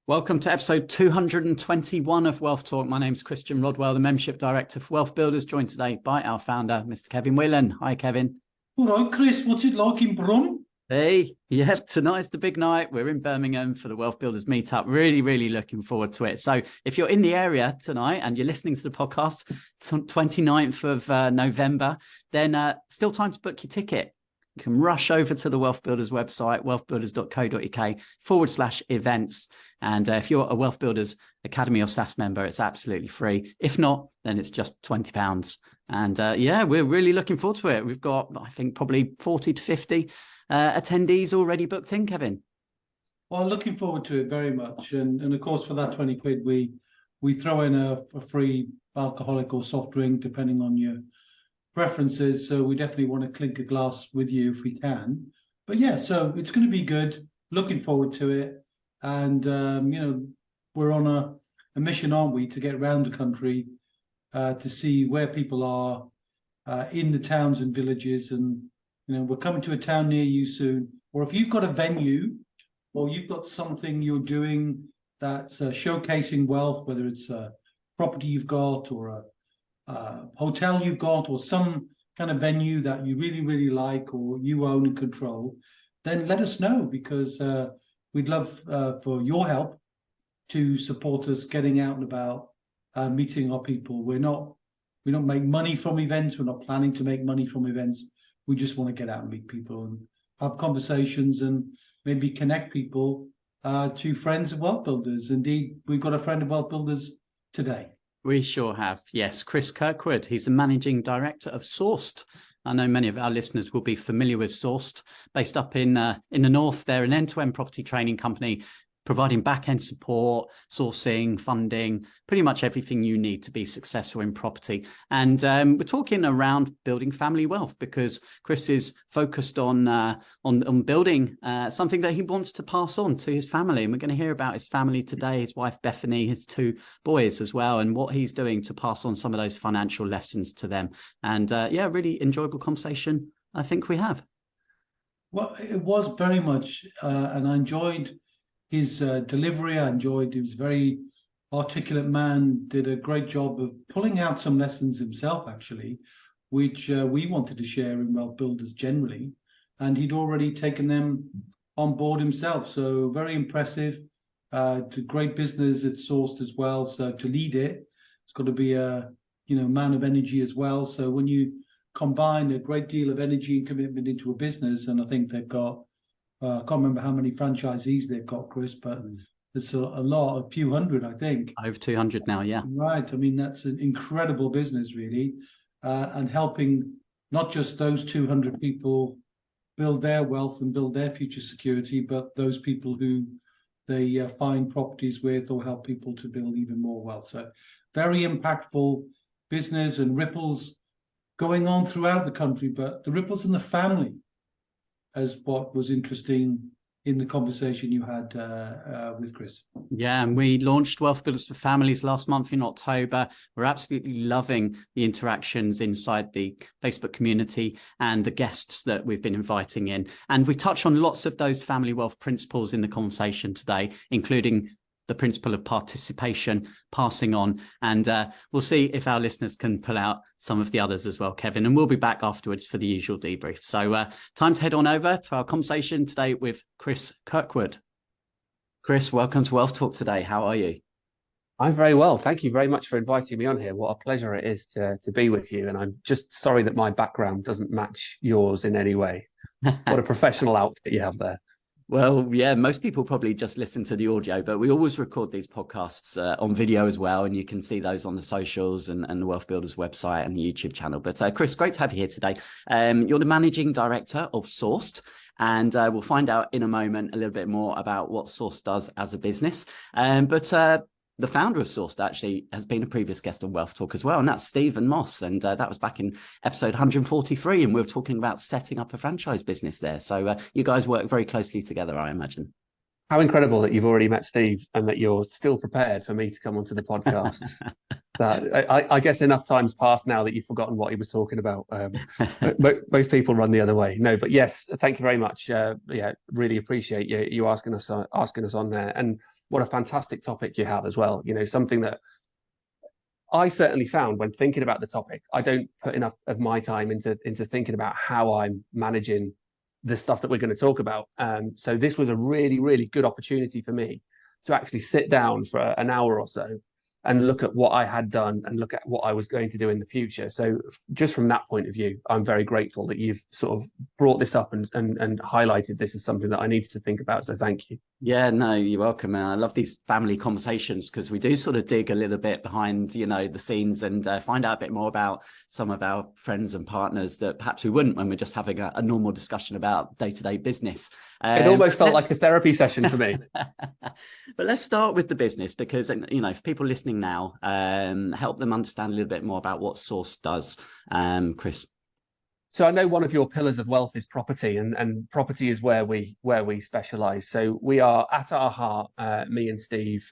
Welcome to episode 221 of Wealth Talk. My name's Christian Rodwell, the Membership Director for Wealth Builders, joined today by our founder, Mr. Kevin Whelan. Hi, Kevin. All right, Chris, what's it like in Brum? Hey, yeah, tonight's the big night. We're in Birmingham for the Wealth Builders meetup. Really looking forward to it. So if you're in the area tonight and you're listening to the podcast, it's on 29th of November, then still time to book your ticket. You can rush over to the Wealth Builders website, wealthbuilders.co.uk/events. And if you're a Wealth Builders Academy or SAS member, it's absolutely free. If not, then it's just £20. And yeah, we're really looking forward to it. We've got, I think, probably 40 to 50 attendees already booked in, Kevin. Well, looking forward to it very much. And of course, for that 20 quid, we throw in a free alcoholic or soft drink, depending on your preferences. So we definitely want to clink a glass with you if we can. But yeah, so it's going to be good. Looking forward to it. And, we're on a mission, aren't we, to get around the country to see where people are in the towns and villages. And, we're coming to a town near you soon. Or if you've got a venue or you've got something you're doing that's showcasing wealth, whether it's a property you've got or a hotel you've got or some kind of venue that you really like or you own and control, then let us know, because we'd love for your help to support us getting out and about, meeting our people. We don't make money from events. We're not planning to make money from events. We just want to get out and meet people and have conversations and maybe connect people to friends of Wealth Builders. Indeed, we've got a friend of Wealth Builders today. We sure have. Yes, Chris Kirkwood. He's the managing director of Sourced. I know many of our listeners will be familiar with Sourced, based up in the north. They're an end-to-end property training company, providing back-end support, sourcing, funding, pretty much everything you need to be successful in property. And we're talking around building family wealth, because Chris is focused on building something that he wants to pass on to his family. And we're going to hear about his family today, his wife, Bethany, his two boys as well, and what he's doing to pass on some of those financial lessons to them. And yeah, really enjoyable conversation, I think we have. Well, it was very much, and I enjoyed his delivery. I enjoyed, he was a very articulate man, did a great job of pulling out some lessons himself, actually, which we wanted to share in Wealth Builders generally. And he'd already taken them on board himself. So very impressive. Great business at Sourced as well. So to lead it, it's got to be a man of energy as well. So when you combine a great deal of energy and commitment into a business, and I think they've got, I can't remember how many franchisees they've got, Chris, but it's a lot, a few hundred, I think. Over 200 now, yeah. Right. I mean, that's an incredible business, really, and helping not just those 200 people build their wealth and build their future security, but those people who they find properties with or help people to build even more wealth. So very impactful business and ripples going on throughout the country, but the ripples in the family as what was interesting in the conversation you had with Chris. Yeah, and we launched Wealth Builders for Families last month in October. We're absolutely loving the interactions inside the Facebook community and the guests that we've been inviting in. And we touch on lots of those family wealth principles in the conversation today, including the principle of participation, passing on, and we'll see if our listeners can pull out some of the others as well, Kevin, and we'll be back afterwards for the usual debrief. So time to head on over to our conversation today with Chris Kirkwood. Chris, welcome to Wealth Talk today. How are you? I'm very well. Thank you very much for inviting me on here. What a pleasure it is to be with you. And I'm just sorry that my background doesn't match yours in any way. What a professional outfit you have there. Well, yeah, most people probably just listen to the audio, but we always record these podcasts on video as well. And you can see those on the socials and the Wealth Builders website and the YouTube channel. But Chris, great to have you here today. You're the managing director of Sourced, and we'll find out in a moment a little bit more about what Sourced does as a business. But the founder of Sourced actually has been a previous guest on Wealth Talk as well, and that's Stephen Moss. And that was back in episode 143, and we were talking about setting up a franchise business there. So you guys work very closely together, I imagine. How incredible that you've already met Steve and that you're still prepared for me to come onto the podcast. I guess enough time's passed now that you've forgotten what he was talking about. Most people run the other way. No, but yes, thank you very much. Yeah, really appreciate you asking us on there. And what a fantastic topic you have as well. You know, something that I certainly found when thinking about the topic, I don't put enough of my time into thinking about how I'm managing the stuff that we're going to talk about. So this was a really, really good opportunity for me to actually sit down for an hour or so and look at what I had done and look at what I was going to do in the future. So just from that point of view, I'm very grateful that you've sort of brought this up and highlighted this as something that I needed to think about. So thank you. Yeah, no, you're welcome. I love these family conversations because we do sort of dig a little bit behind, you know, the scenes and find out a bit more about some of our friends and partners that perhaps we wouldn't when we're just having a normal discussion about day-to-day business. It almost felt like a therapy session for me. But let's start with the business because, you know, for people listening now, help them understand a little bit more about what Source does. Chris. So I know one of your pillars of wealth is property, and property is where we specialize. So we are at our heart, me and Steve,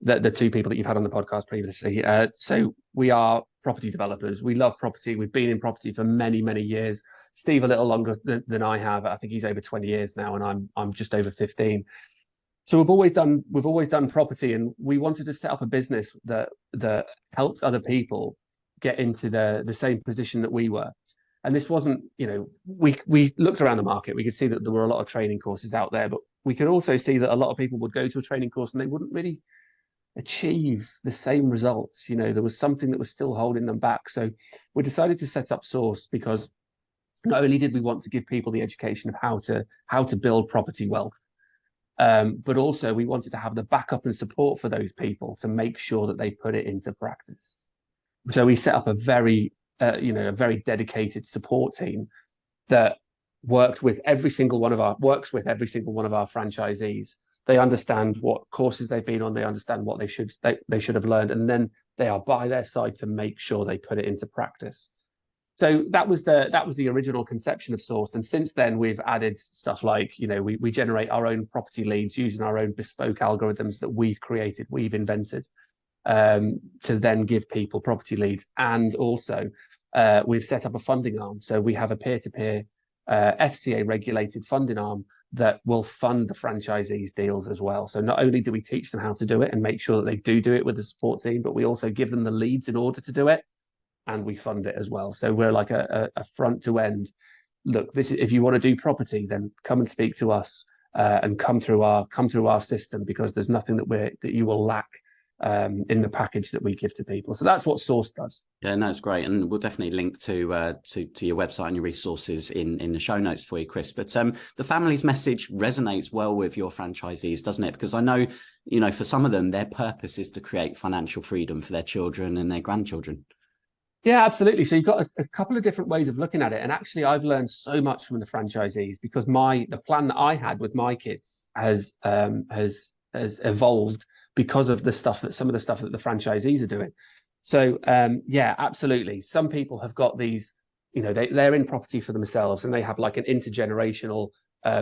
the two people that you've had on the podcast previously. So we are property developers. We love property. We've been in property for many, many years. Steve a little longer than I have. I think he's over 20 years now, and I'm just over 15. So we've always done property, and we wanted to set up a business that helped other people get into the same position that we were. And this wasn't, you know, we looked around the market. We could see that there were a lot of training courses out there, but we could also see that a lot of people would go to a training course and they wouldn't really achieve the same results. You know, there was something that was still holding them back. So we decided to set up Source because not only did we want to give people the education of how to build property wealth, but also we wanted to have the backup and support for those people to make sure that they put it into practice. So we set up a very dedicated support team that works with every single one of our franchisees. They understand what courses they've been on. They understand what they should have learned, and then they are by their side to make sure they put it into practice. So that was the original conception of Source. And since then, we've added stuff like, you know, we generate our own property leads using our own bespoke algorithms that we've created, we've invented, to then give people property leads. And also we've set up a funding arm. So we have a peer-to-peer FCA regulated funding arm that will fund the franchisees deals as well. So not only do we teach them how to do it and make sure that they do it with the support team, but we also give them the leads in order to do it, and we fund it as well. So we're like a front to end. Look, this is, if you want to do property, then come and speak to us and come through our system, because there's nothing that you will lack in the package that we give to people. So that's what Source does. Yeah, no, it's great, and we'll definitely link to your website and your resources in the show notes for you, Chris. But the family's message resonates well with your franchisees, doesn't it? Because I know, you know, for some of them, their purpose is to create financial freedom for their children and their grandchildren. Yeah, absolutely. So you've got a couple of different ways of looking at it. And actually, I've learned so much from the franchisees, because the plan that I had with my kids has evolved because of some of the stuff that the franchisees are doing. So yeah, absolutely. Some people have got these, you know, they're in property for themselves, and they have like an intergenerational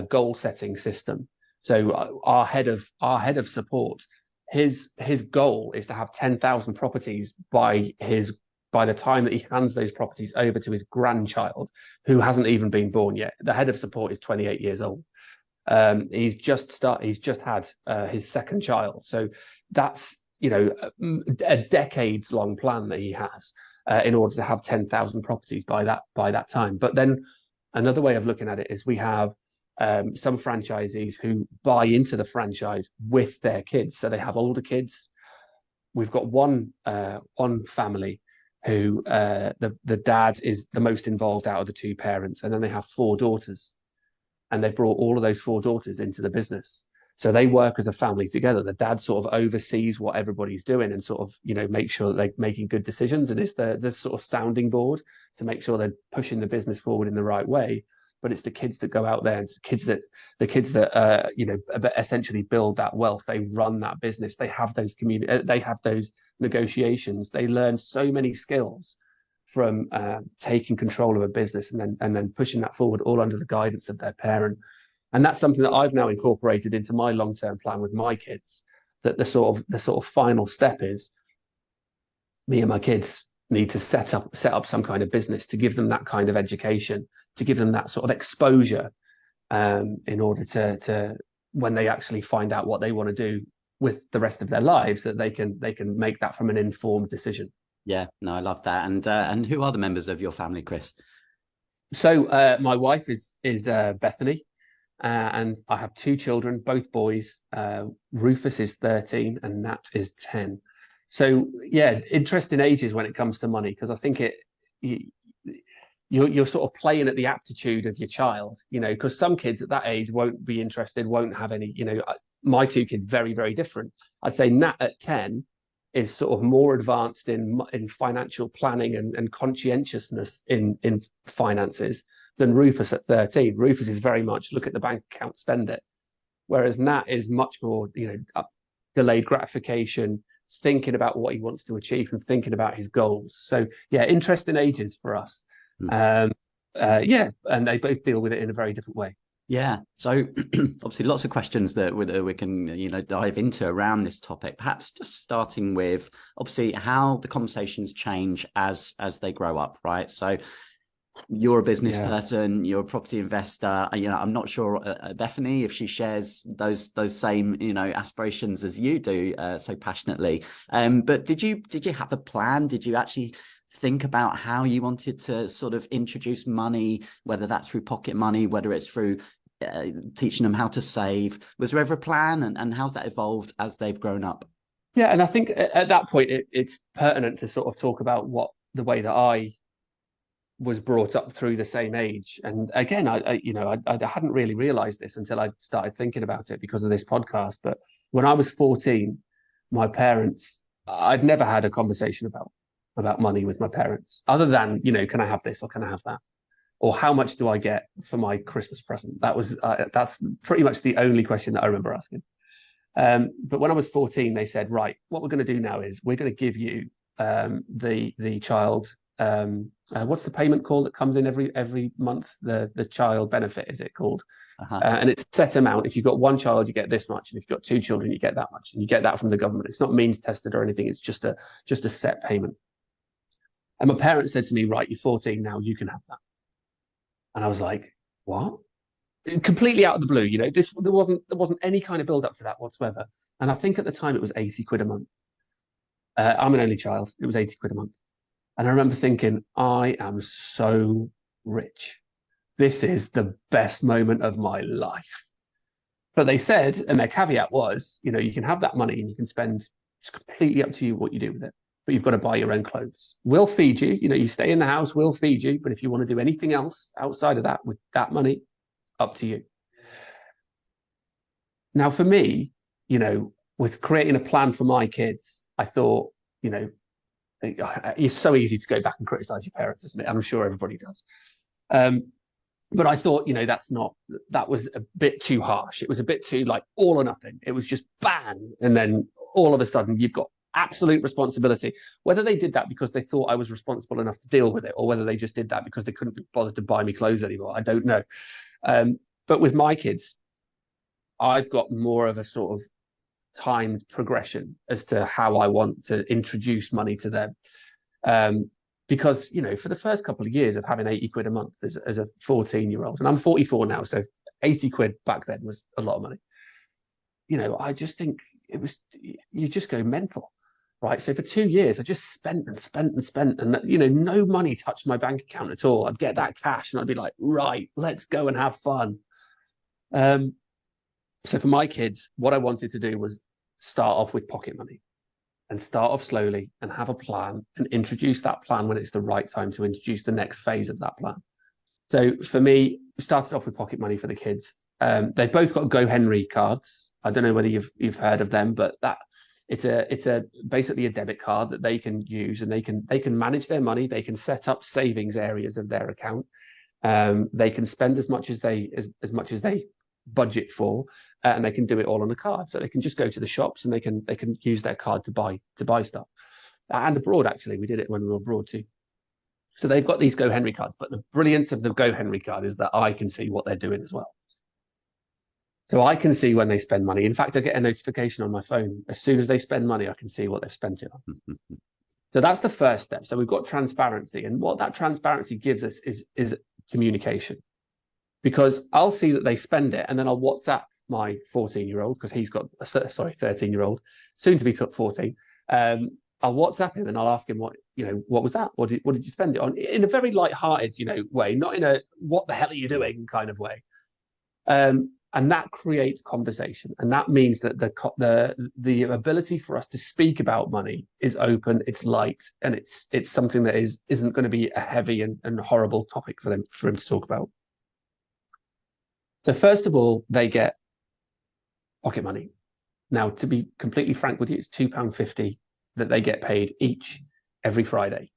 goal setting system. So our head of support, his goal is to have 10,000 properties by the time that he hands those properties over to his grandchild, who hasn't even been born yet. The head of support is 28 years old. He's just had his second child. So that's, you know, a decades long plan that he has in order to have 10,000 properties by that time. But then another way of looking at it is we have some franchisees who buy into the franchise with their kids. So they have older kids. We've got one family who the dad is the most involved out of the two parents, and then they have 4 daughters, and they've brought all of those 4 daughters into the business. So they work as a family together. The dad sort of oversees what everybody's doing and sort of, you know, make sure that they're making good decisions, and it's the sort of sounding board to make sure they're pushing the business forward in the right way. But it's the kids that go out there, and the kids that you know, essentially build that wealth. They run that business. They have those they have those negotiations. They learn so many skills from taking control of a business and then pushing that forward, all under the guidance of their parent. And that's something that I've now incorporated into my long-term plan with my kids. That the sort of final step is, me and my kids need to set up some kind of business to give them that kind of education, to give them that sort of exposure, in order to when they actually find out what they want to do with the rest of their lives, that they can make that from an informed decision. Yeah, no, I love that. And who are the members of your family, Chris? So my wife is Bethany, and I have two children, both boys. Rufus is 13 and Nat is 10. So yeah, interesting ages when it comes to money, because I think you're sort of playing at the aptitude of your child, you know, because some kids at that age won't be interested, won't have any, you know. My two kids, very, very different. I'd say Nat at 10 is sort of more advanced in financial planning and conscientiousness in finances than Rufus at 13. Rufus is very much look at the bank account, spend it. Whereas Nat is much more, you know, delayed gratification, thinking about what he wants to achieve and thinking about his goals. So yeah, interesting ages for us. Yeah, and they both deal with it in a very different way. Yeah. So obviously lots of questions that we can, you know, dive into around this topic, perhaps just starting with obviously how the conversations change as they grow up, right? So you're a business person, you're a property investor, you know, I'm not sure Bethany if she shares those same, you know, aspirations as you do so passionately, but did you have a plan? Did you actually think about how you wanted to sort of introduce money, whether that's through pocket money, whether it's through teaching them how to save? Was there ever a plan, and how's that evolved as they've grown up? Yeah, and I think at that point it's pertinent to sort of talk about what the way that I was brought up through the same age. And again, I hadn't really realized this until I started thinking about it because of this podcast. But when I was 14, my parents, I'd never had a conversation about money with my parents, other than, you know, can I have this or can I have that? Or how much do I get for my Christmas present? That's pretty much the only question that I remember asking. But when I was 14, they said, right, what we're going to do now is we're going to give you the child, what's the payment called that comes in every month? The child benefit, is it called? And it's a set amount. If you've got one child, you get this much, and if you've got two children, you get that much, and you get that from the government. It's not means tested or anything. It's just a set payment. And my parents said to me, right, you're 14 now, you can have that. And I was like, what? Completely out of the blue, you know, there wasn't any kind of build up to that whatsoever. And I think at the time it was 80 quid a month. I'm an only child. It was 80 quid a month. And I remember thinking, I am so rich. This is the best moment of my life. But they said, and their caveat was, you know, you can have that money and you can spend, it's completely up to you what you do with it. But you've got to buy your own clothes. We'll feed you. You know, you stay in the house, we'll feed you. But if you want to do anything else outside of that with that money, up to you. Now, for me, you know, with creating a plan for my kids, I thought, you know, it's so easy to go back and criticize your parents, isn't it? I'm sure everybody does. But I thought, you know, that was a bit too harsh. It was a bit too like all or nothing. It was just bang. And then all of a sudden you've got absolute responsibility. Whether they did that because they thought I was responsible enough to deal with it, or whether they just did that because they couldn't be bothered to buy me clothes anymore, I don't know. But with my kids, I've got more of a sort of timed progression as to how I want to introduce money to them. Because, you know, for the first couple of years of having 80 quid a month as a 14-year-old, and I'm 44 now, so 80 quid back then was a lot of money. You know, I just think you just go mental, right? So for 2 years, I just spent and spent and spent, and, you know, no money touched my bank account at all. I'd get that cash and I'd be like, right, let's go and have fun. So for my kids, what I wanted to do was start off with pocket money and start off slowly and have a plan and introduce that plan when it's the right time to introduce the next phase of that plan. So for me, we started off with pocket money for the kids. They've both got Go Henry cards. I don't know whether you've heard of them, but it's basically a debit card that they can use, and they can manage their money. They can set up savings areas of their account. They can spend as much as they budget for, and they can do it all on a card. So they can just go to the shops and they can use their card to buy stuff. And abroad, actually, we did it when we were abroad too. So they've got these Go Henry cards, but the brilliance of the Go Henry card is that I can see what they're doing as well. So I can see when they spend money. In fact, I get a notification on my phone. As soon as they spend money, I can see what they've spent it on. So that's the first step. So we've got transparency, and what that transparency gives us is communication, because I'll see that they spend it, and then I'll WhatsApp my 14-year-old, because he's got, sorry, 13-year-old, soon to be 14. I'll WhatsApp him and I'll ask him what was that? What did you spend it on? In a very light-hearted, way, not in a what the hell are you doing kind of way. And that creates conversation, and that means that the ability for us to speak about money is open, it's light, and it's something that isn't going to be a heavy and horrible topic for him to talk about. So first of all, they get pocket money. Now, to be completely frank with you, it's £2.50 that they get paid each every Friday.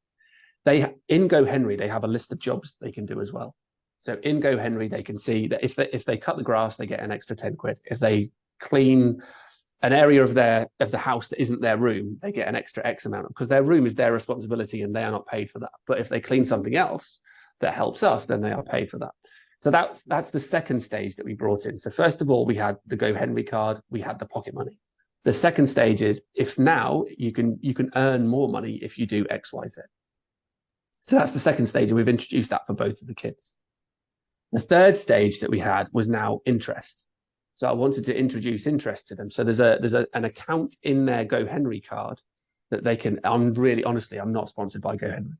In GoHenry, they have a list of jobs they can do as well. So in GoHenry, they can see that if they cut the grass, they get an extra 10 quid. If they clean an area of the house that isn't their room, they get an extra X amount, because their room is their responsibility and they are not paid for that. But if they clean something else that helps us, then they are paid for that. So that's the second stage that we brought in. So first of all, we had the GoHenry card, we had the pocket money. The second stage is, if now you can earn more money if you do X, Y, Z. So that's the second stage, and we've introduced that for both of the kids. The third stage that we had was now interest. So I wanted to introduce interest to them. So there's an account in their GoHenry card that they can. I'm not sponsored by GoHenry.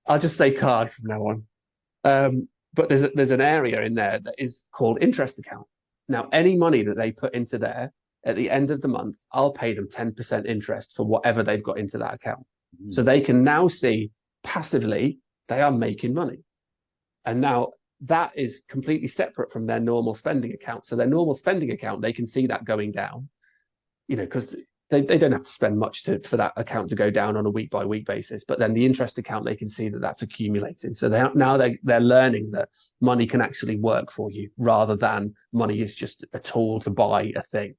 I'll just say card from now on. But there's an area in there that is called interest account. Now, any money that they put into there at the end of the month, I'll pay them 10% interest for whatever they've got into that account. Mm-hmm. So they can now see passively they are making money. And now that is completely separate from their normal spending account. So their normal spending account, they can see that going down, because they don't have to spend much for that account to go down on a week by week basis. But then the interest account, they can see that that's accumulating. So they're learning that money can actually work for you, rather than money is just a tool to buy a thing.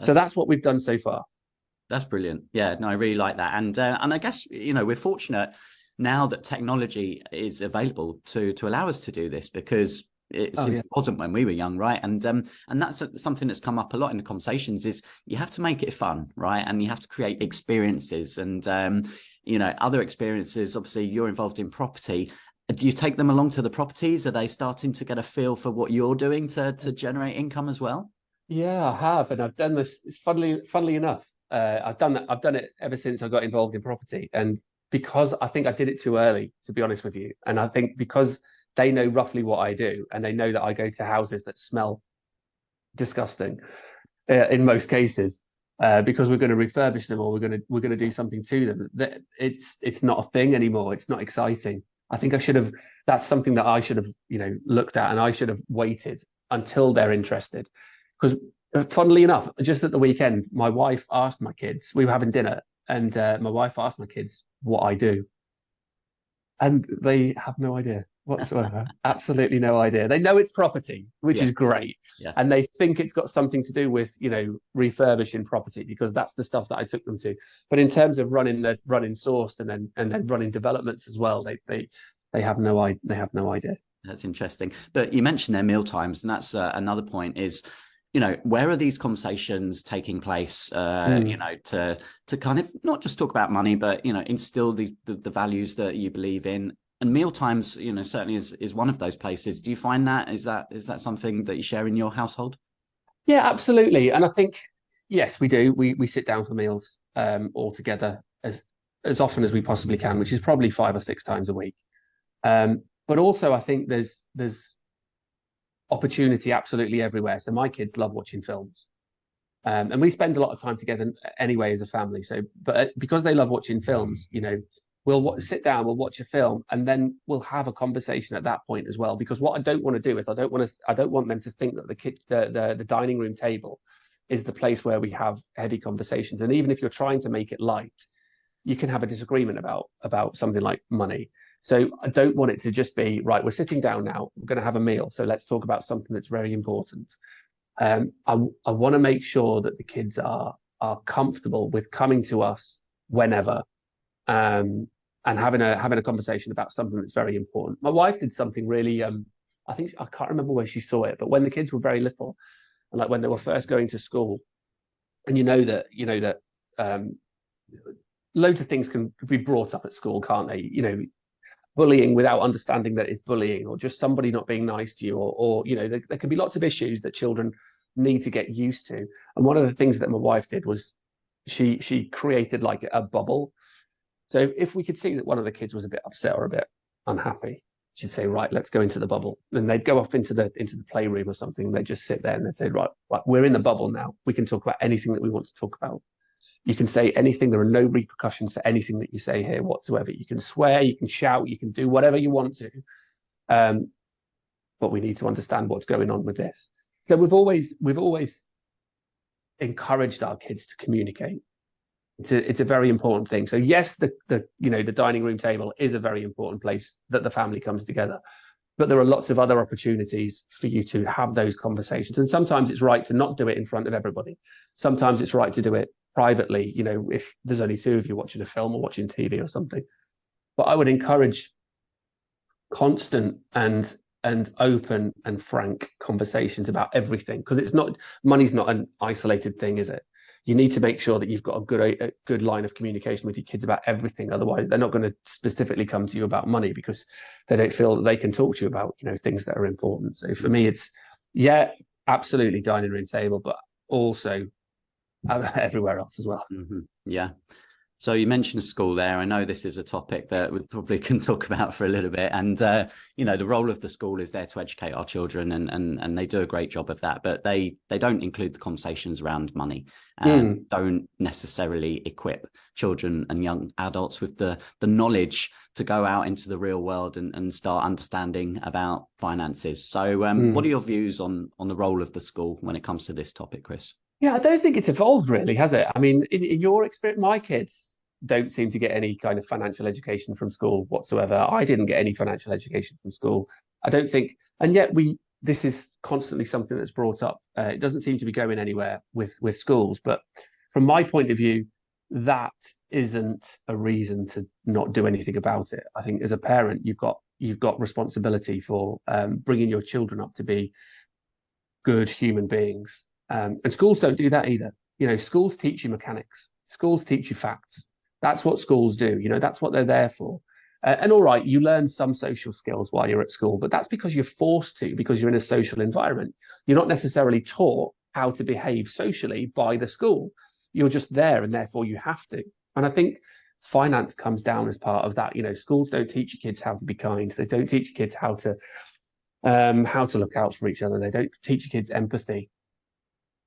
So that's what we've done so far. That's brilliant. Yeah, no, I really like that. And I guess, we're fortunate now that technology is available to allow us to do this, because it wasn't when we were young, right? And that's something that's come up a lot in the conversations, is you have to make it fun, right? And you have to create experiences and other experiences. Obviously, you're involved in property. Do you take them along to the properties? Are they starting to get a feel for what you're doing to generate income as well? Yeah, I have, and I've done this. Funnily enough, I've done it ever since I got involved in property, and because I think I did it too early, to be honest with you. And I think because they know roughly what I do, and they know that I go to houses that smell disgusting in most cases, because we're going to refurbish them, or we're going to do something to them. It's not a thing anymore. It's not exciting. I think that's something that I should have, looked at, and I should have waited until they're interested. Because funnily enough, just at the weekend, my wife asked my kids, we were having dinner, and my wife asked my kids what I do. And they have no idea whatsoever. Absolutely no idea. They know it's property, which is great. Yeah. And they think it's got something to do with, refurbishing property, because that's the stuff that I took them to. But in terms of running sourced and then running developments as well, they have no idea. That's interesting. But you mentioned their meal times, and that's another point is, where are these conversations taking place, to kind of not just talk about money, but, instill the values that you believe in. And mealtimes, certainly is one of those places. Do you find that? Is that something that you share in your household? Yeah, absolutely. And I think, yes, we do. We sit down for meals all together as often as we possibly can, which is probably 5 or 6 times a week. But also, I think there's opportunity absolutely everywhere. So my kids love watching films, and we spend a lot of time together anyway as a family. So, but because they love watching films, we'll sit down, we'll watch a film, and then we'll have a conversation at that point as well. Because what I don't want to do is I don't want them to think that the dining room table is the place where we have heavy conversations. And even if you're trying to make it light, you can have a disagreement about something like money. So I don't want it to just be, right, we're sitting down now, we're going to have a meal, so let's talk about something that's very important. I want to make sure that the kids are comfortable with coming to us whenever, and having a conversation about something that's very important. My wife did something really, I can't remember where she saw it, but when the kids were very little, and when they were first going to school, and you know that loads of things can be brought up at school, can't they? You know, bullying without understanding that it's bullying, or just somebody not being nice to you, or you know, there can be lots of issues that children need to get used to. And one of the things that my wife did was she created like a bubble. So if we could see that one of the kids was a bit upset or a bit unhappy, she'd say, right, let's go into the bubble. Then they'd go off into the playroom or something, and they'd just sit there and they'd say, right, we're in the bubble now. We can talk about anything that we want to talk about. You can say anything. There are no repercussions for anything that you say here whatsoever. You can swear, you can shout, you can do whatever you want to. But we need to understand what's going on with this. So we've always encouraged our kids to communicate. It's a very important thing. So yes, the dining room table is a very important place that the family comes together. But there are lots of other opportunities for you to have those conversations. And sometimes it's right to not do it in front of everybody. Sometimes it's right to do it privately, you know, if there's only two of you watching a film or watching TV or something. But I would encourage constant and open and frank conversations about everything, because money's not an isolated thing, is it? You need to make sure that you've got a good line of communication with your kids about everything. Otherwise, they're not going to specifically come to you about money because they don't feel that they can talk to you about, you know, things that are important. So for me, it's, yeah, absolutely dining room table, but also everywhere else as well. Mm-hmm. Yeah. So you mentioned school there. I know this is a topic that we probably can talk about for a little bit. And, you know, the role of the school is there to educate our children, and they do a great job of that. But they don't include the conversations around money, and don't necessarily equip children and young adults with the knowledge to go out into the real world and start understanding about finances. So what are your views on the role of the school when it comes to this topic, Chris? Yeah, I don't think it's evolved really, has it? I mean, in your experience, my kids don't seem to get any kind of financial education from school whatsoever. I didn't get any financial education from school. I don't think, and yet this is constantly something that's brought up. It doesn't seem to be going anywhere with schools. But from my point of view, that isn't a reason to not do anything about it. I think as a parent, you've got responsibility for bringing your children up to be good human beings. And schools don't do that either. You know, schools teach you mechanics. Schools teach you facts. That's what schools do. You know, that's what they're there for. And all right, you learn some social skills while you're at school, but that's because you're forced to, because you're in a social environment. You're not necessarily taught how to behave socially by the school. You're just there, and therefore you have to. And I think finance comes down as part of that. You know, schools don't teach your kids how to be kind. They don't teach your kids how to look out for each other. They don't teach your kids empathy.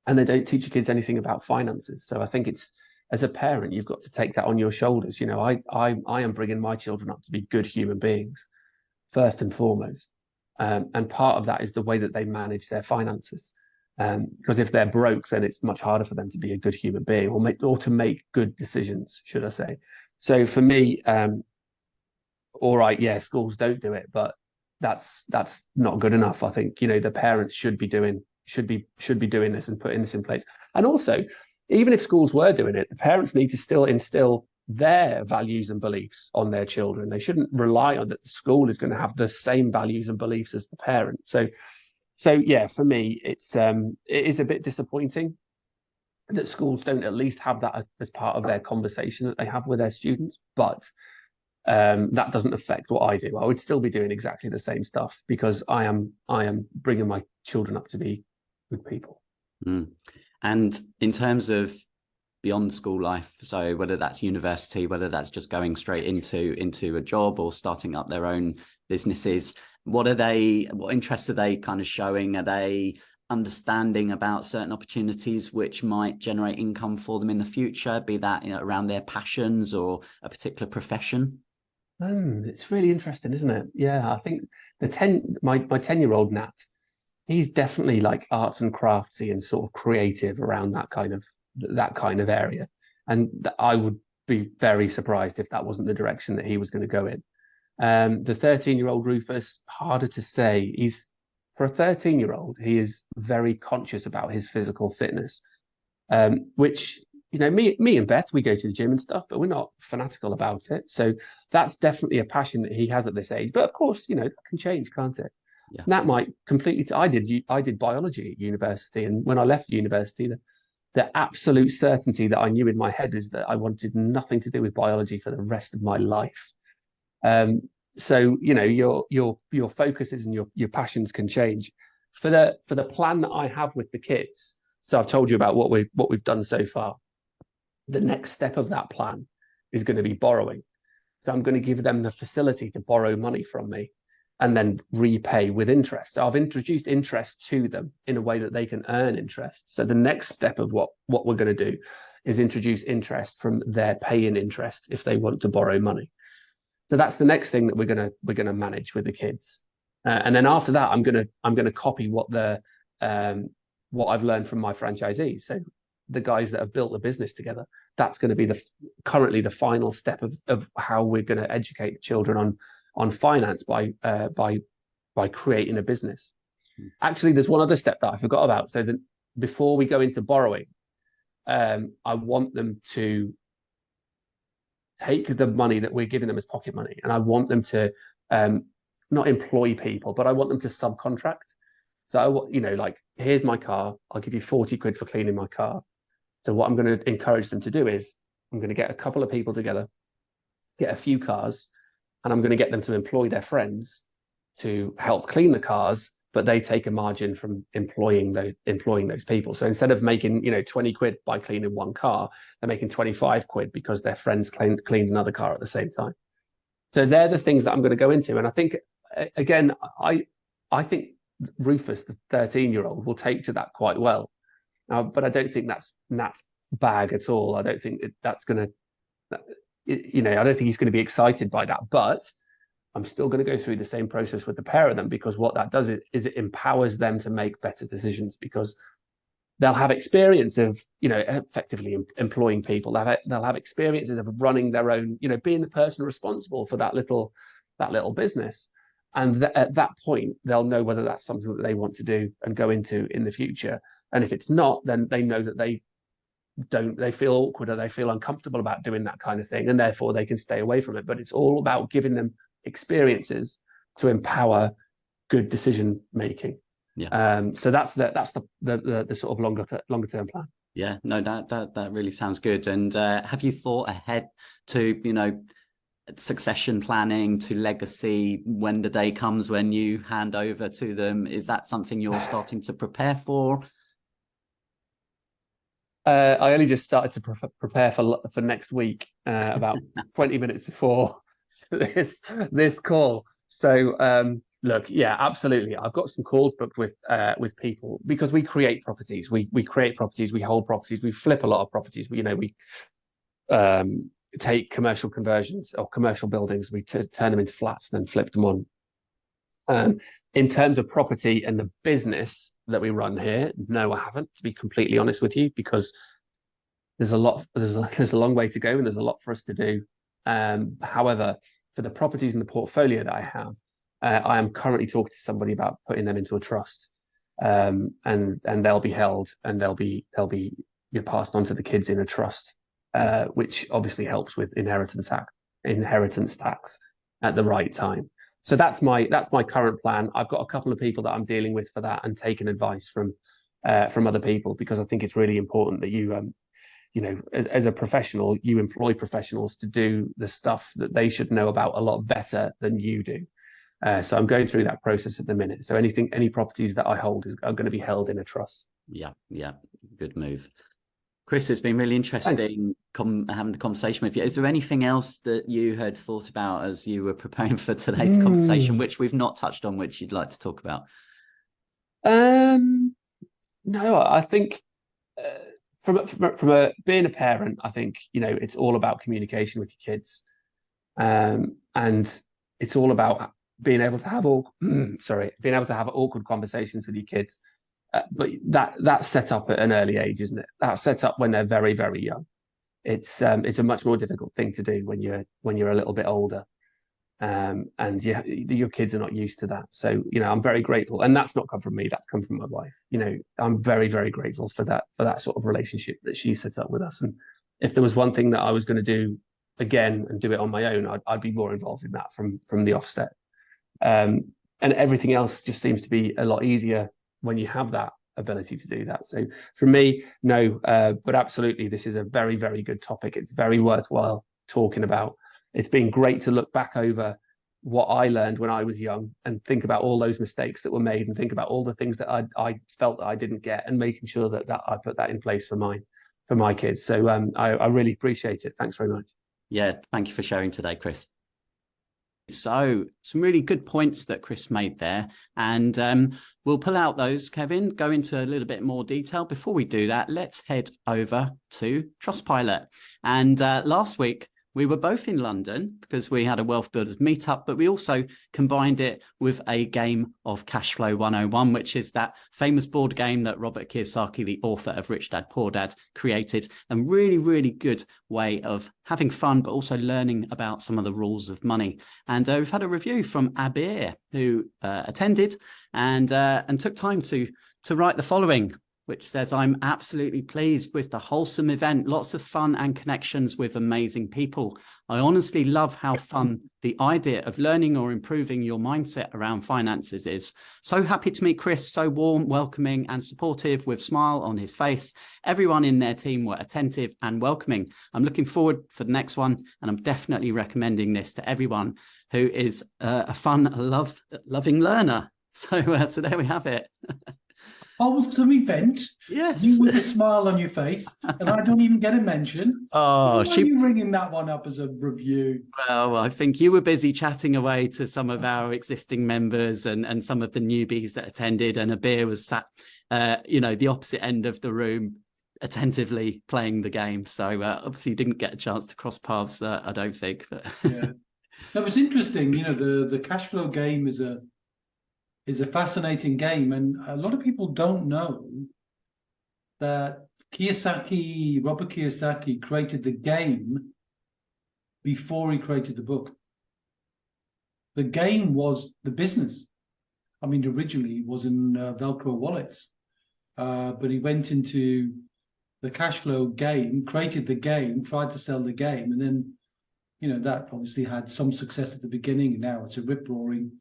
And they don't teach your kids anything about finances. So I think it's, as a parent, you've got to take that on your shoulders. You know, I am bringing my children up to be good human beings, first and foremost. And part of that is the way that they manage their finances. Because if they're broke, then it's much harder for them to be a good human being, or to make good decisions, should I say. So for me, all right, yeah, schools don't do it, but that's not good enough. I think, you know, the parents should be doing this and putting this in place. And also, even if schools were doing it, the parents need to still instill their values and beliefs on their children. They shouldn't rely on that the school is going to have the same values and beliefs as the parent. So yeah, for me, it is a bit disappointing that schools don't at least have that as part of their conversation that they have with their students. But that doesn't affect what I do. I would still be doing exactly the same stuff, because I am bringing my children up to be good people. And in terms of beyond school life, so whether that's university, whether that's just going straight into a job or starting up their own businesses, what interests are they kind of showing? Are they understanding about certain opportunities which might generate income for them in the future, be that, you know, around their passions or a particular profession? It's really interesting, isn't it? Yeah, I think my 10-year-old Nat, he's definitely like arts and craftsy and sort of creative around that kind of area. And I would be very surprised if that wasn't the direction that he was going to go in. The 13-year-old Rufus, harder to say. For a 13-year-old, he is very conscious about his physical fitness, which, you know, me and Beth, we go to the gym and stuff, but we're not fanatical about it. So that's definitely a passion that he has at this age. But of course, you know, that can change, can't it? Yeah. And that might completely. I did biology at university, and when I left university, the absolute certainty that I knew in my head is that I wanted nothing to do with biology for the rest of my life. So, you know, your focuses and your passions can change. For the plan that I have with the kids, so I've told you about what we've done so far. The next step of that plan is going to be borrowing. So I'm going to give them the facility to borrow money from me and then repay with interest. So I've introduced interest to them in a way that they can earn interest. So the next step of what we're going to do is introduce interest from their paying interest if they want to borrow money. So that's the next thing that we're gonna manage with the kids. And then after that, I'm gonna copy what I've learned from my franchisees. So the guys that have built the business together, that's going to be currently the final step of how we're going to educate the children on finance by creating a business. Actually, there's one other step that I forgot about. So that before we go into borrowing, I want them to take the money that we're giving them as pocket money, and I want them to not employ people, but I want them to subcontract. So, you know, like, here's my car, I'll give you 40 quid for cleaning my car. So what I'm going to encourage them to do is I'm going to get a couple of people together, get a few cars, and I'm going to get them to employ their friends to help clean the cars, but they take a margin from employing those people. So instead of making, you know, 20 quid by cleaning one car, they're making 25 quid because their friends cleaned another car at the same time. So they're the things that I'm going to go into. And I think, again, I think Rufus, the 13-year-old, will take to that quite well. But I don't think that's Nat's bag at all. I don't think that's going to, you know, I don't think he's going to be excited by that. But I'm still going to go through the same process with the pair of them, because what that does is it empowers them to make better decisions, because they'll have experience of, you know, effectively employing people. They'll have experiences of running their own, you know, being the person responsible for that little business. And at that point, they'll know whether that's something that they want to do and go into in the future. And if it's not, then they know that they feel awkward or they feel uncomfortable about doing that kind of thing, and therefore they can stay away from it. But it's all about giving them experiences to empower good decision making. Yeah. So that's the sort of longer term plan. Yeah, no, that really sounds good. And have you thought ahead to, you know, succession planning, to legacy, when the day comes when you hand over to them? Is that something you're starting to prepare for? I only just started to prepare for next week, about 20 minutes before this call. So look, yeah, absolutely. I've got some calls booked with people, because we create properties. We create properties. We hold properties. We flip a lot of properties. We take commercial conversions or commercial buildings. We turn them into flats and then flip them on. In terms of property and the business that we run here, no, I haven't, to be completely honest with you, because there's a long way to go and there's a lot for us to do. However, for the properties in the portfolio that I have, I am currently talking to somebody about putting them into a trust, and they'll be held and they'll be passed on to the kids in a trust, which obviously helps with inheritance tax at the right time. So that's my current plan. I've got a couple of people that I'm dealing with for that and taking advice from other people, because I think it's really important that you know, as a professional, you employ professionals to do the stuff that they should know about a lot better than you do. So I'm going through that process at the minute. So any properties that I hold are going to be held in a trust. Yeah, good move. Chris, it's been really interesting having the conversation with you. Is there anything else that you had thought about as you were preparing for today's conversation, which we've not touched on, which you'd like to talk about? No, I think from being a parent, I think, you know, it's all about communication with your kids, and it's all about being able to have awkward conversations with your kids. But that's set up at an early age, isn't it? That's set up when they're very, very young. It's a much more difficult thing to do when you're a little bit older, and your kids are not used to that. So, you know, I'm very grateful, and that's not come from me. That's come from my wife. You know, I'm very, very grateful for that sort of relationship that she set up with us. And if there was one thing that I was going to do again and do it on my own, I'd be more involved in that from the offset. And everything else just seems to be a lot easier when you have that ability to do that. So for me, no, but absolutely, this is a very, very good topic. It's very worthwhile talking about. It's been great to look back over what I learned when I was young and think about all those mistakes that were made and think about all the things that I felt that I didn't get, and making sure that I put that in place for my kids. So I really appreciate it. Thanks very much. Yeah, thank you for sharing today, Chris. So some really good points that Chris made there, and we'll pull out those, Kevin, go into a little bit more detail. Before we do that, let's head over to Trustpilot. And last week, we were both in London because we had a Wealth Builders meetup, but we also combined it with a game of Cashflow 101, which is that famous board game that Robert Kiyosaki, the author of Rich Dad, Poor Dad, created. And really, really good way of having fun, but also learning about some of the rules of money. And we've had a review from Abir, who attended and took time to write the following, which says, I'm absolutely pleased with the wholesome event, lots of fun and connections with amazing people. I honestly love how fun the idea of learning or improving your mindset around finances is. So happy to meet Chris, so warm, welcoming and supportive with smile on his face. Everyone in their team were attentive and welcoming. I'm looking forward for the next one, and I'm definitely recommending this to everyone who is a fun, loving learner. So there we have it. Wholesome event. Yes. You with a smile on your face, and I don't even get a mention. Oh, why are you ringing that one up as a review? Well, I think you were busy chatting away to some of our existing members and some of the newbies that attended, and Abir was sat, the opposite end of the room, attentively playing the game. So obviously, you didn't get a chance to cross paths, I don't think. But Yeah, no, it's interesting. The cash flow game is a fascinating game, and a lot of people don't know that Robert Kiyosaki created the game before he created the book. The game was the business. I mean, originally it was in Velcro wallets, but he went into the cash flow game, created the game, tried to sell the game, and then, that obviously had some success at the beginning, and now it's a rip-roaring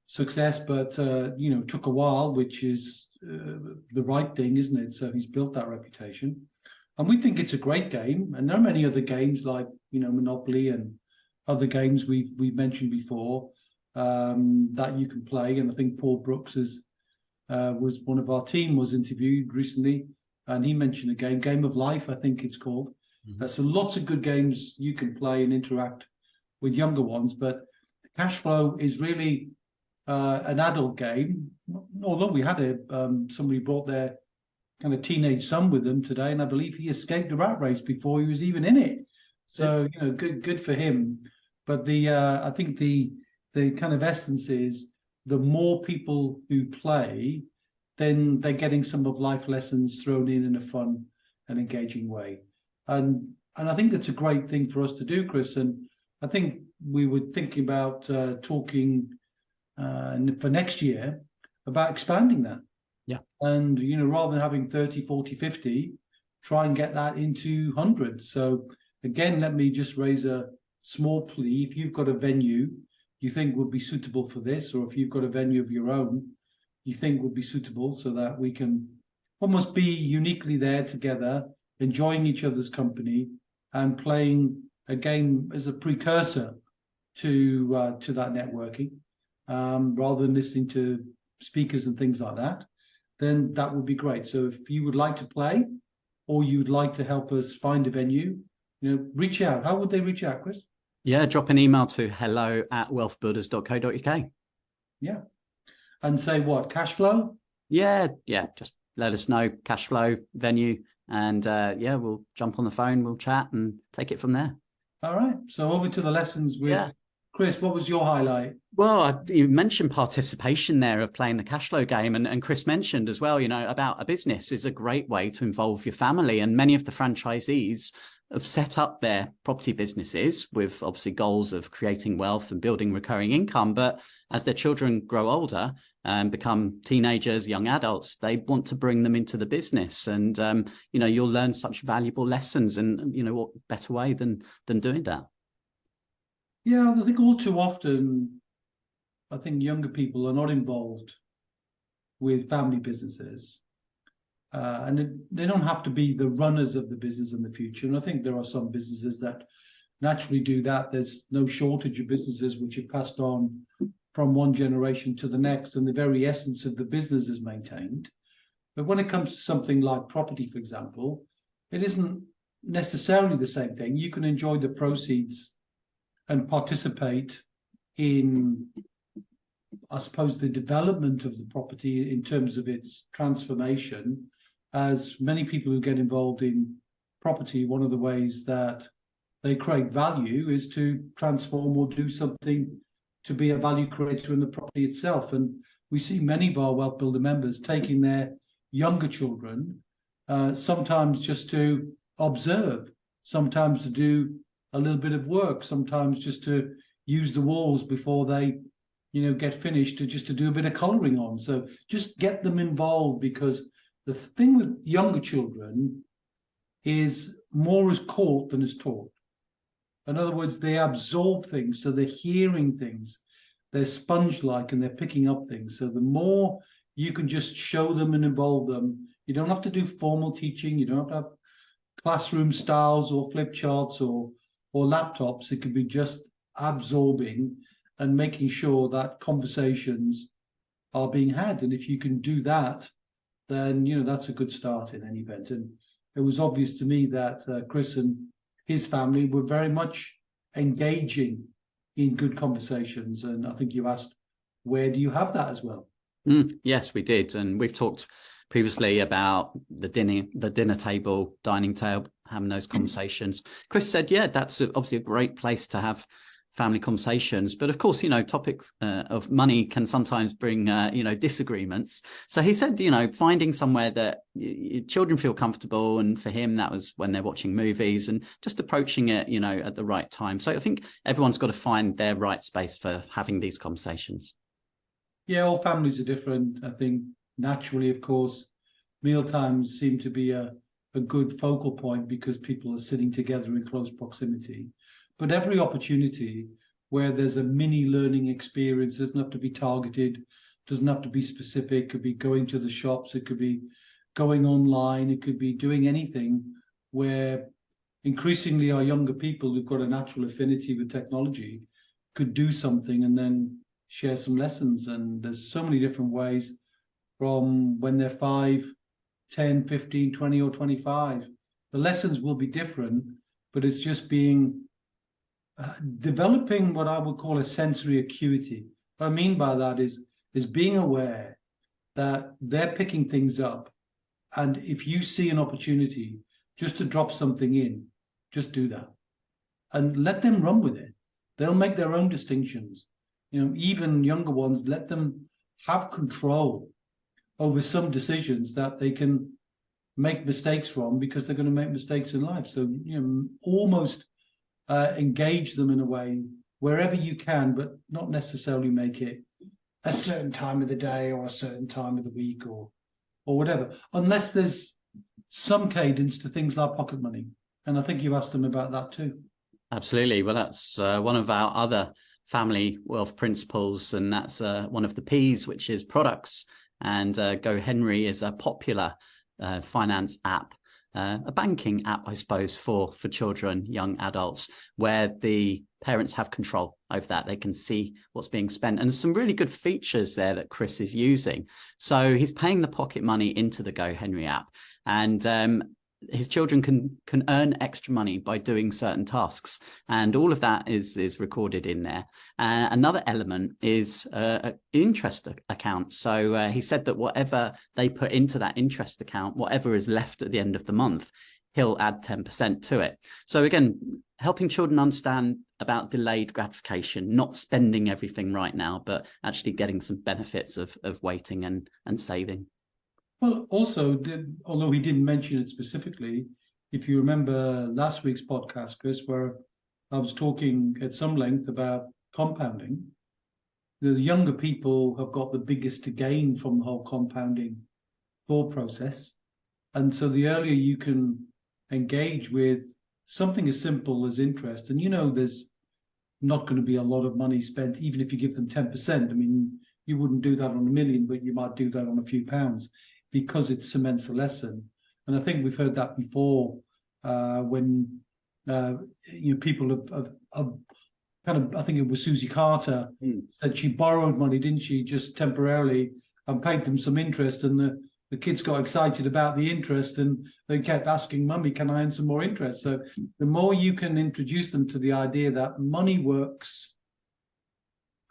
success, but took a while, which is the right thing, isn't it? So he's built that reputation, and we think it's a great game. And there are many other games like Monopoly and other games we've mentioned before that you can play. And I think Paul Brooks was one of our team, was interviewed recently, and he mentioned a Game of Life, I think it's called. Mm-hmm. So lots of good games you can play and interact with younger ones, but cash flow is really an adult game. Although we had somebody brought their kind of teenage son with them today, and I believe he escaped a rat race before he was even in it. So good for him. But I think the kind of essence is, the more people who play, then they're getting some of life lessons thrown in a fun and engaging way. And I think that's a great thing for us to do, Chris. And I think we were thinking about talking for next year about expanding that. Yeah. And, rather than having 30, 40, 50, try and get that into hundreds. So again, let me just raise a small plea. If you've got a venue you think would be suitable for this, or if you've got a venue of your own you think would be suitable, so that we can almost be uniquely there together, enjoying each other's company and playing a game as a precursor to that networking, rather than listening to speakers and things like that, then that would be great. So if you would like to play, or you'd like to help us find a venue, reach out. How would they reach out, Chris? Yeah, drop an email to hello@wealthbuilders.co.uk. Yeah. And say what? Cash flow? Yeah, just let us know, cash flow, venue, and we'll jump on the phone, we'll chat and take it from there. All right. So over to the lessons with Chris. What was your highlight? Well, you mentioned participation there of playing the cash flow game, and Chris mentioned as well, about a business is a great way to involve your family, and many of the franchisees have set up their property businesses with obviously goals of creating wealth and building recurring income. But as their children grow older and become teenagers, young adults, they want to bring them into the business. And, you'll learn such valuable lessons, and, what better way than doing that? Yeah, I think all too often, I think younger people are not involved with family businesses. And they don't have to be the runners of the business in the future. And I think there are some businesses that naturally do that. There's no shortage of businesses which are passed on from one generation to the next, and the very essence of the business is maintained. But when it comes to something like property, for example, it isn't necessarily the same thing. You can enjoy the proceeds and participate in, I suppose, the development of the property in terms of its transformation. As many people who get involved in property, one of the ways that they create value is to transform or do something to be a value creator in the property itself. And we see many of our Wealth Builder members taking their younger children, sometimes just to observe, sometimes to do a little bit of work, sometimes just to use the walls before they, get finished, to do a bit of colouring on. So just get them involved, because the thing with younger children is more is caught than is taught. In other words, they absorb things, so they're hearing things, they're sponge-like, and they're picking up things. So the more you can just show them and involve them, you don't have to do formal teaching, you don't have to have classroom styles or flip charts or laptops. It could be just absorbing and making sure that conversations are being had. And if you can do that, then that's a good start in any event. And it was obvious to me that Chris and his family were very much engaging in good conversations. And I think you asked, where do you have that as well? Yes, we did. And we've talked previously about the dinner table, dining table, having those conversations. Chris said, yeah, that's obviously a great place to have family conversations. But of course, topics of money can sometimes bring, disagreements. So he said, finding somewhere that children feel comfortable. And for him, that was when they're watching movies, and just approaching it, at the right time. So I think everyone's got to find their right space for having these conversations. Yeah, all families are different. I think naturally, of course, mealtimes seem to be a good focal point because people are sitting together in close proximity. But every opportunity where there's a mini learning experience doesn't have to be targeted, doesn't have to be specific. It could be going to the shops, it could be going online, it could be doing anything, where increasingly our younger people who've got a natural affinity with technology could do something and then share some lessons. And there's so many different ways, from when they're 5, 10, 15, 20 or 25. The lessons will be different, but it's just developing what I would call a sensory acuity. What I mean by that is being aware that they're picking things up. And if you see an opportunity just to drop something in, just do that and let them run with it. They'll make their own distinctions. Even younger ones, let them have control over some decisions that they can make mistakes from, because they're going to make mistakes in life. So, almost engage them in a way wherever you can, but not necessarily make it a certain time of the day or a certain time of the week or whatever, unless there's some cadence to things like pocket money. And I think you asked them about that too. Absolutely. Well, that's one of our other family wealth principles, and that's one of the P's, which is products. And Go Henry is a popular finance app, a banking app, I suppose, for children, young adults, where the parents have control over that. They can see what's being spent. And there's some really good features there that Chris is using. So he's paying the pocket money into the Go Henry app, and his children can earn extra money by doing certain tasks, and all of that is recorded in there. Another element is an interest account. So he said that whatever they put into that interest account, whatever is left at the end of the month, he'll add 10% to it. So again, helping children understand about delayed gratification, not spending everything right now, but actually getting some benefits of waiting and saving. Well, also, although he didn't mention it specifically, if you remember last week's podcast, Chris, where I was talking at some length about compounding, the younger people have got the biggest to gain from the whole compounding thought process. And so the earlier you can engage with something as simple as interest, and there's not going to be a lot of money spent, even if you give them 10%. I mean, you wouldn't do that on $1 million, but you might do that on a few pounds. because it cements a lesson. And I think we've heard that before when people have kind of, I think it was Susie Carter said she borrowed money, didn't she, just temporarily, and paid them some interest, and the kids got excited about the interest, and they kept asking, Mummy, can I earn some more interest? So the more you can introduce them to the idea that money works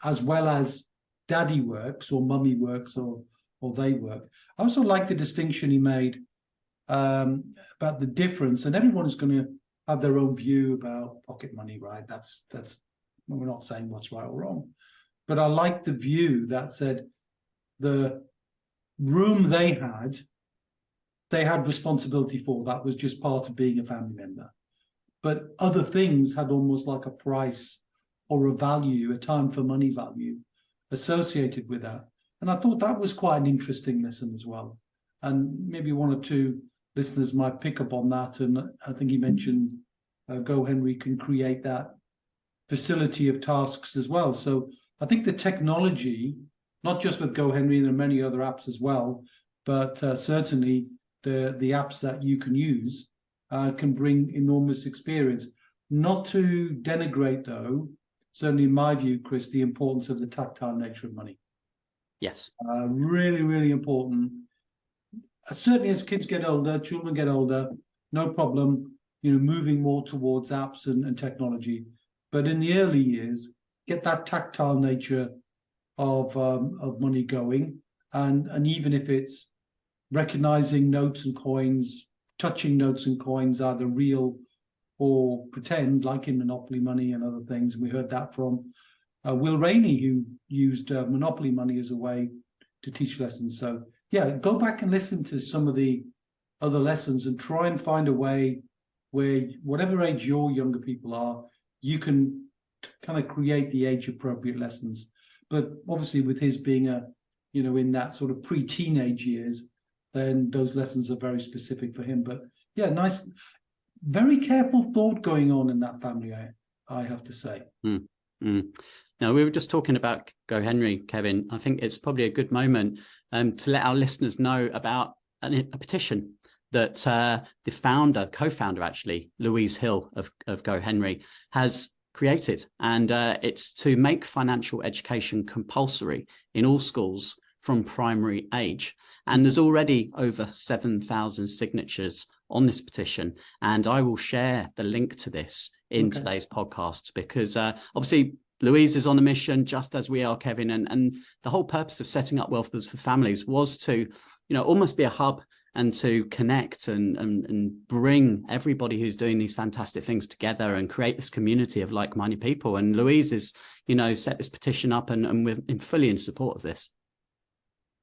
as well as daddy works, or mummy works, or they work. I also like the distinction he made about the difference, and everyone is going to have their own view about pocket money, right? That's we're not saying what's right or wrong, but I like the view that said the room they had responsibility for. That was just part of being a family member, but other things had almost like a price or a value, a time for money value associated with that. And I thought that was quite an interesting lesson as well. And maybe one or two listeners might pick up on that. And I think he mentioned Go Henry can create that facility of tasks as well. So I think the technology, not just with Go Henry, there are many other apps as well, but certainly the apps that you can use can bring enormous experience. Not to denigrate, though, certainly in my view, Chris, the importance of the tactile nature of money. Yes. Really, really important. Certainly as kids get older, children get older, no problem, moving more towards apps and technology. But in the early years, get that tactile nature of money going. And even if it's recognizing notes and coins, touching notes and coins, either real or pretend, like in Monopoly Money and other things. We heard that from Will Rainey, who used Monopoly Money as a way to teach lessons. So yeah, go back and listen to some of the other lessons and try and find a way where, whatever age your younger people are, you can kind of create the age-appropriate lessons. But obviously with his being in that sort of pre-teenage years, then those lessons are very specific for him. But yeah, nice, very careful thought going on in that family, I have to say. Now, we were just talking about Go Henry, Kevin. I think it's probably a good moment to let our listeners know about a petition that the co-founder actually, Louise Hill of Go Henry, has created. And it's to make financial education compulsory in all schools from primary age. And there's already over 7,000 signatures on this petition. And I will share the link to this in today's podcast, because obviously Louise is on a mission, just as we are, Kevin. And the whole purpose of setting up WealthBuilders for Families was to, almost be a hub and to connect and bring everybody who's doing these fantastic things together and create this community of like-minded people. And Louise is, set this petition up, and we're fully in support of this.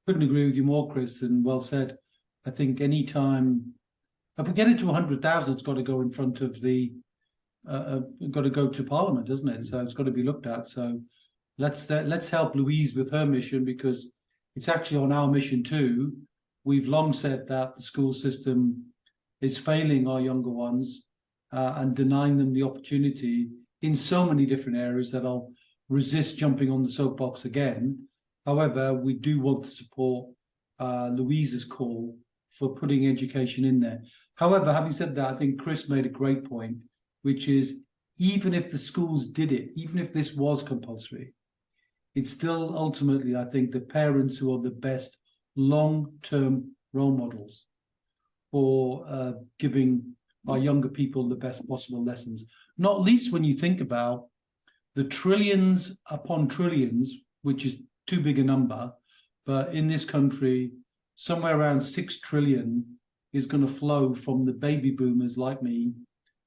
Couldn't agree with you more, Chris, and well said. I think any time, if we get it to 100,000, it's got to go in front of got to go to Parliament, doesn't it? So it's got to be looked at. So let's help Louise with her mission, because it's actually on our mission too. We've long said that the school system is failing our younger ones and denying them the opportunity in so many different areas that I'll resist jumping on the soapbox again. However, we do want to support Louise's call for putting education in there. However, having said that, I think Chris made a great point, which is, even if the schools did it, even if this was compulsory, it's still ultimately, I think, the parents who are the best long-term role models for giving our younger people the best possible lessons. Not least when you think about the trillions upon trillions, which is too big a number, but in this country, somewhere around 6 trillion is going to flow from the baby boomers like me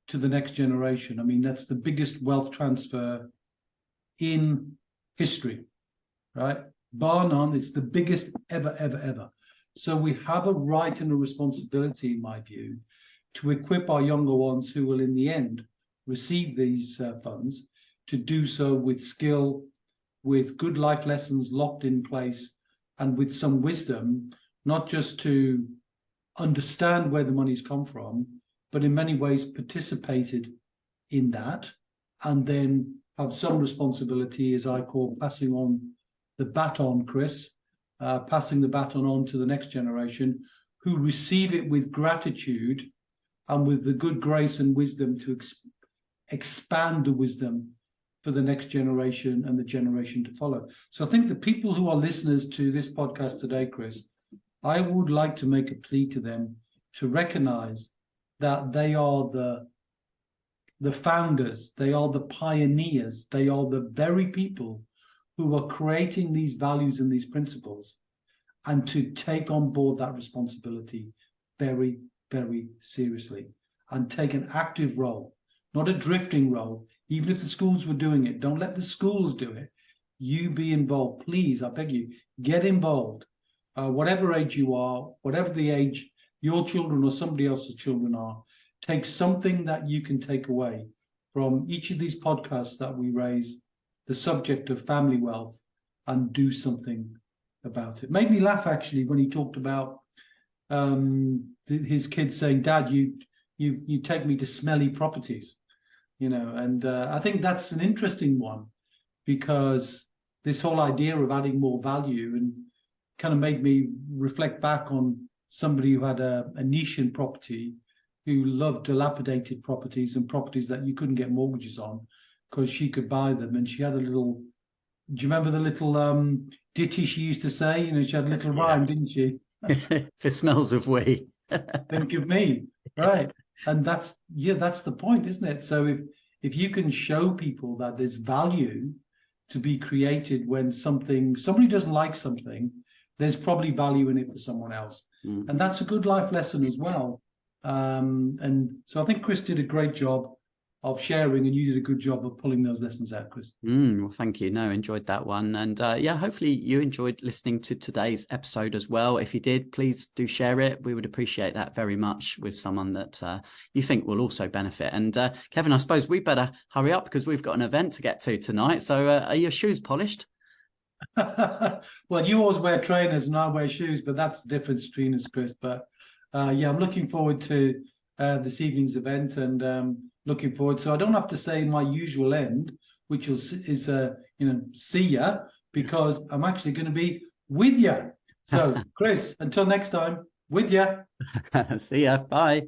to the next generation. I mean, that's the biggest wealth transfer in history, right? Bar none, it's the biggest ever. So we have a right and a responsibility, in my view, to equip our younger ones who will, in the end, receive these funds, to do so with skill, with good life lessons locked in place, and with some wisdom, not just to understand where the money's come from, but in many ways participated in that, and then have some responsibility, as I call passing on the baton, Chris, passing the baton on to the next generation, who receive it with gratitude and with the good grace and wisdom to expand the wisdom for the next generation and the generation to follow. So I think the people who are listeners to this podcast today, Chris, I would like to make a plea to them to recognize that they are the founders, they are the pioneers, they are the very people who are creating these values and these principles, and to take on board that responsibility very, very seriously and take an active role, not a drifting role. Even if the schools were doing it, don't let the schools do it. You be involved. Please, I beg you, get involved. Whatever age you are, whatever the age your children or somebody else's children are, take something that you can take away from each of these podcasts that we raise, the subject of family wealth, and do something about it. Made me laugh, actually, when he talked about his kids saying, "Dad, you take me to smelly properties." You know, and I think that's an interesting one, because this whole idea of adding more value and kind of made me reflect back on somebody who had a niche in property, who loved dilapidated properties and properties that you couldn't get mortgages on because she could buy them. And she had a little, do you remember the little ditty she used to say? You know, she had a little rhyme, didn't she? If it smells of we. Think of me, right? And that's the point, isn't it? So if you can show people that there's value to be created when somebody doesn't like something, there's probably value in it for someone else. And that's a good life lesson as well. And so I think Chris did a great job of sharing, and you did a good job of pulling those lessons out, Chris. Well, thank you. No, enjoyed that one. And yeah, hopefully you enjoyed listening to today's episode as well. If you did, please do share it. We would appreciate that very much with someone that you think will also benefit. And Kevin, I suppose we better hurry up because we've got an event to get to tonight. So are your shoes polished? Well, you always wear trainers and I wear shoes, but that's the difference between us, Chris. But yeah, I'm looking forward to this evening's event, and looking forward. So I don't have to say my usual end, which is see ya, because I'm actually going to be with you. So Chris, until next time, with ya. See ya. Bye.